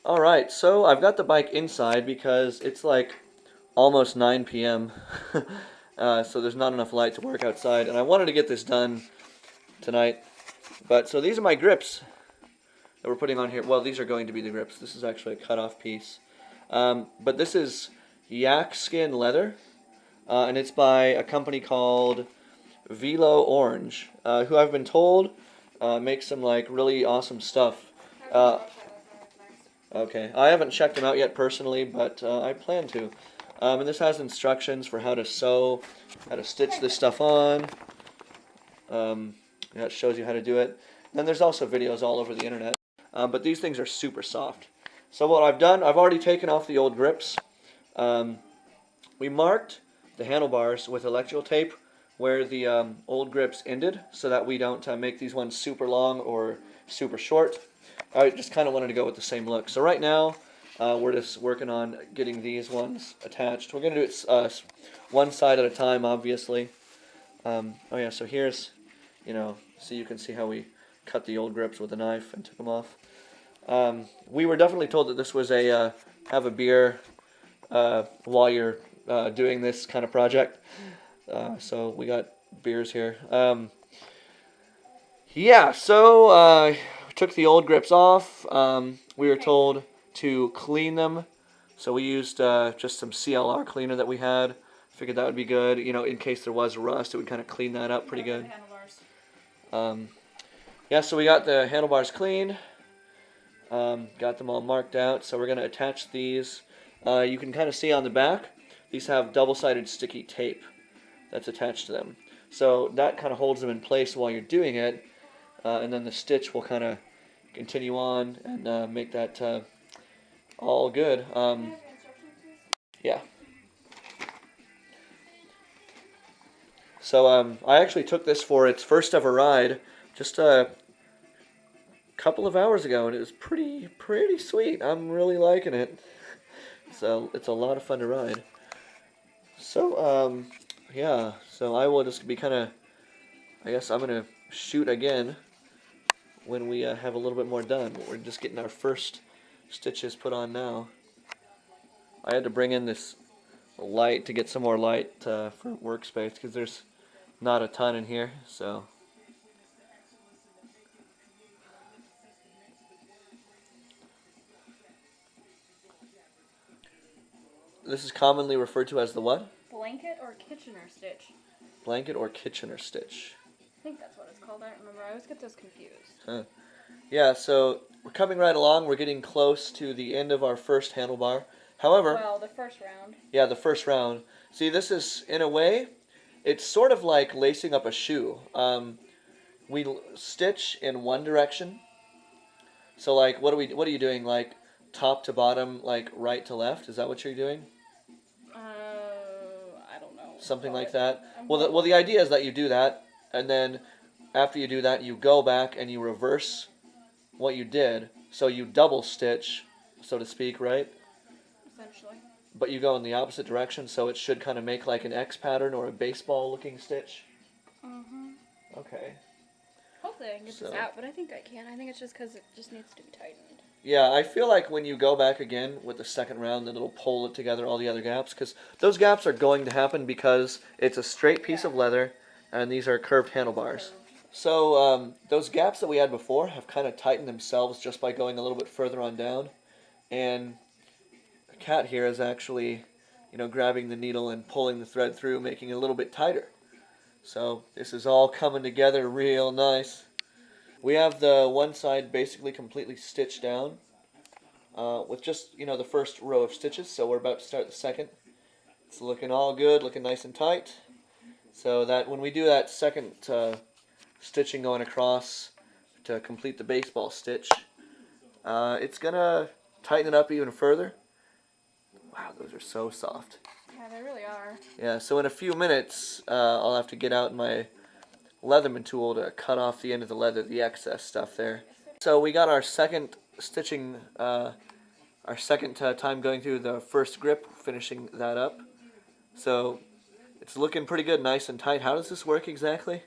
Alright, so I've got the bike inside because it's like almost 9 p.m. So there's not enough light to work outside, and I wanted to get this done tonight. But so these are my grips that we're putting on here. Well, these are going to be the grips. This is actually a cut-off piece. But this is yak skin leather, and it's by a company called Velo Orange, who I've been told makes some like really awesome stuff. Okay, I haven't checked them out yet personally, but I plan to. And this has instructions for how to sew, how to stitch this stuff on. It shows you how to do it. Then there's also videos all over the internet. But these things are super soft. So what I've done, I've already taken off the old grips. We marked the handlebars with electrical tape where the old grips ended so that we don't make these ones super long or super short. I just kind of wanted to go with the same look. So right now, we're just working on getting these ones attached. We're going to do it one side at a time, obviously. Oh yeah, so here's, so you can see how we cut the old grips with a knife and took them off. We were definitely told that this was a have a beer while you're doing this kind of project. So we got beers here. Yeah, so we took the old grips off. We were told to clean them, so we used just some CLR cleaner that we had. Figured that would be good, in case there was rust, it would kind of clean that up pretty good. Yeah, so we got the handlebars cleaned, got them all marked out, so we're going to attach these. You can kind of see on the back, these have double-sided sticky tape that's attached to them. So that kind of holds them in place while you're doing it, and then the stitch will kind of continue on and make that all good. Yeah. So I actually took this for its first ever ride just a couple of hours ago, and it was pretty sweet. I'm really liking it. So it's a lot of fun to ride. So yeah. So I will just be kind of. I guess I'm gonna shoot again when we have a little bit more done. We're just getting our first stitches put on now. I had to bring in this light to get some more light for workspace because there's not a ton in here. So this is commonly referred to as the what? Blanket or Kitchener stitch. Blanket or Kitchener stitch. I think that's what it's called. I don't remember. I always get those confused. Huh. Yeah, so we're coming right along. We're getting close to the end of our first handlebar. However, well, the first round. Yeah, the first round. See, this is, in a way, it's sort of like lacing up a shoe. We stitch in one direction. So, like, what are you doing? Like, top to bottom, like, right to left? Is that what you're doing? I don't know. Something like that? Well, the idea is that you do that, and then after you do that, you go back and you reverse what you did. So you double stitch, so to speak, right? Essentially. But you go in the opposite direction, so it should kind of make like an X pattern or a baseball-looking stitch. Mm-hmm. Okay. Hopefully I can get this out, but I think I can. I think it's just because it just needs to be tightened. Yeah, I feel like when you go back again with the second round, then it'll pull it together, all the other gaps, because those gaps are going to happen because it's a straight piece of leather, and these are curved handlebars. So those gaps that we had before have kind of tightened themselves just by going a little bit further on down, and Cat here is actually, grabbing the needle and pulling the thread through, making it a little bit tighter. So this is all coming together real nice. We have the one side basically completely stitched down with just, the first row of stitches. So we're about to start the second. It's looking all good, looking nice and tight. So that when we do that second stitching going across to complete the baseball stitch, it's going to tighten it up even further. Wow, those are so soft. Yeah, they really are. Yeah, so in a few minutes, I'll have to get out my Leatherman tool to cut off the end of the leather, the excess stuff there. So we got our second stitching, our second time going through the first grip, finishing that up. So it's looking pretty good, nice and tight. How does this work exactly?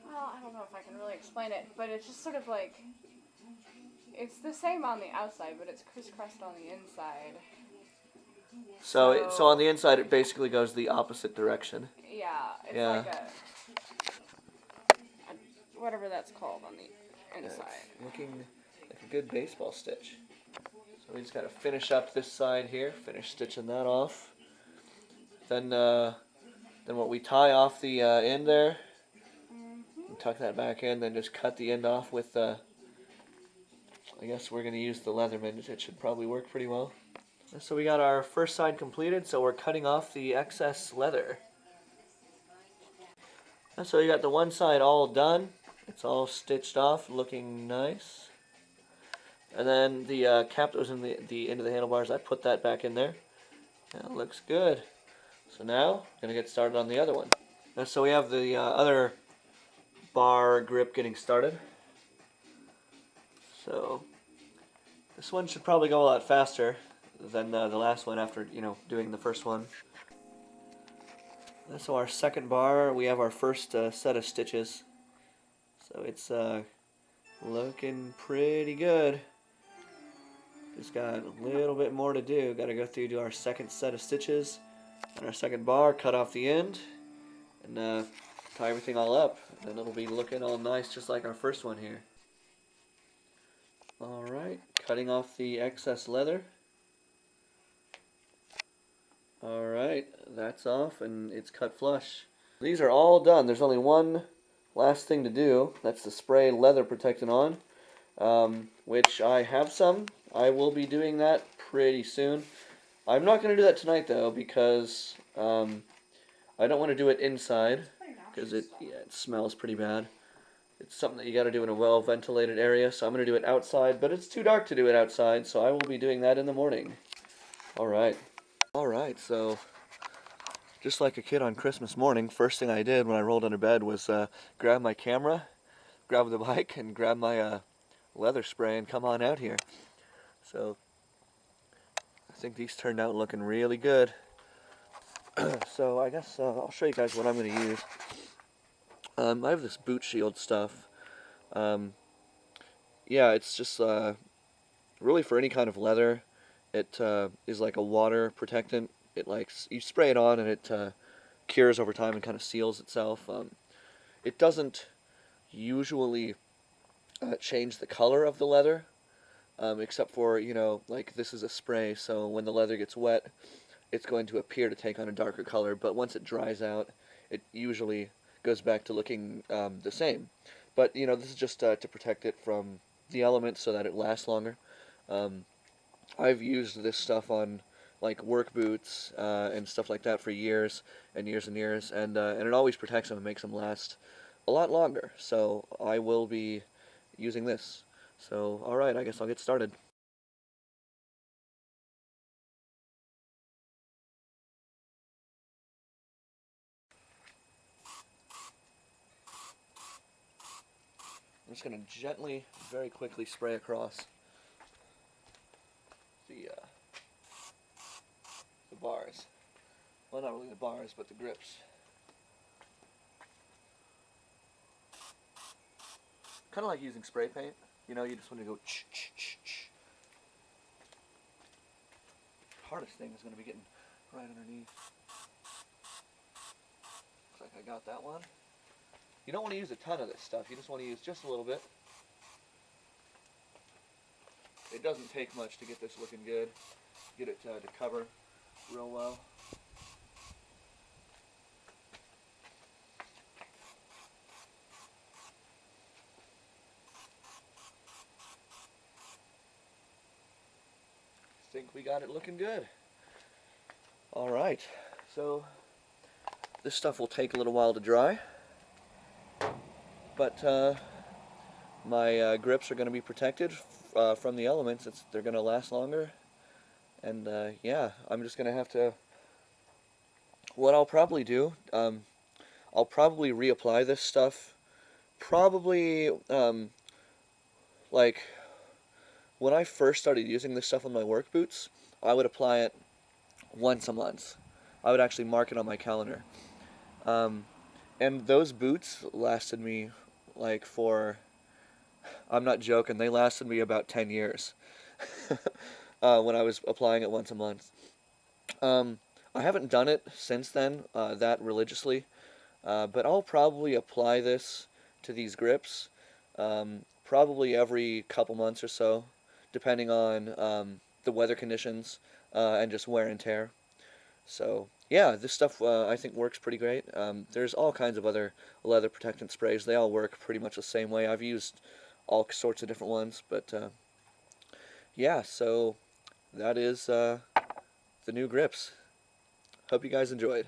Well, I don't know if I can really explain it, but it's just sort of like, It's the same on the outside, but it's crisscrossed on the inside. So on the inside, it basically goes the opposite direction. Yeah, it's Yeah. like a whatever that's called on the inside. It's looking like a good baseball stitch. So we just gotta finish up this side here, finish stitching that off. Then what we tie off the end there, tuck that back in, then just cut the end off with I guess we're gonna use the Leatherman. It should probably work pretty well. So we got our first side completed, so we're cutting off the excess leather. And so you got the one side all done. It's all stitched off, looking nice. And then the cap that was in the end of the handlebars, I put that back in there. That looks good. So now, gonna get started on the other one. And so we have the other bar grip getting started. So this one should probably go a lot faster than the last one after, doing the first one. And so our second bar, we have our first set of stitches. So it's looking pretty good. Just got a little bit more to do. Got to go through to our second set of stitches and our second bar, cut off the end, and tie everything all up. And then it'll be looking all nice just like our first one here. Alright, cutting off the excess leather. Alright, that's off and it's cut flush. These are all done. There's only one last thing to do. That's to spray leather protectant on, which I have some. I will be doing that pretty soon. I'm not going to do that tonight though because I don't want to do it inside because it smells pretty bad. It's something that you got to do in a well-ventilated area, so I'm going to do it outside, but it's too dark to do it outside, so I will be doing that in the morning. Alright, so just like a kid on Christmas morning, first thing I did when I rolled into bed was grab my camera, grab the bike, and grab my leather spray and come on out here. So I think these turned out looking really good. So I guess I'll show you guys what I'm going to use. I have this boot shield stuff. Yeah, it's just really for any kind of leather. It is like a water protectant. It you spray it on and it cures over time and kind of seals itself. It doesn't usually change the color of the leather, except for, like this is a spray, so when the leather gets wet, it's going to appear to take on a darker color, but once it dries out, it usually goes back to looking the same. But, this is just to protect it from the elements so that it lasts longer. I've used this stuff on like work boots and stuff like that for years and years and years, and it always protects them and makes them last a lot longer. So I will be using this. So alright, I guess I'll get started. I'm just going to gently, very quickly spray across the bars. Well, not really the bars, but the grips. Kind of like using spray paint. You just want to go ch-ch-ch-ch. Hardest thing is going to be getting right underneath. Looks like I got that one. You don't want to use a ton of this stuff. You just want to use just a little bit. It doesn't take much to get this looking good. Get it to cover real well. Think we got it looking good. Alright, so this stuff will take a little while to dry, but my grips are going to be protected from the elements. They're going to last longer, and yeah, I'm just going to have to, what I'll probably do, I'll probably reapply this stuff, probably like when I first started using this stuff on my work boots, I would apply it once a month. I would actually mark it on my calendar. And those boots lasted me like for I'm not joking. They lasted me about 10 years when I was applying it once a month. Um, I haven't done it since then that religiously, but I'll probably apply this to these grips probably every couple months or so, depending on the weather conditions and just wear and tear. So yeah, this stuff I think works pretty great. There's all kinds of other leather protectant sprays. They all work pretty much the same way. I've used all sorts of different ones, but yeah. So that is the new grips. Hope you guys enjoyed.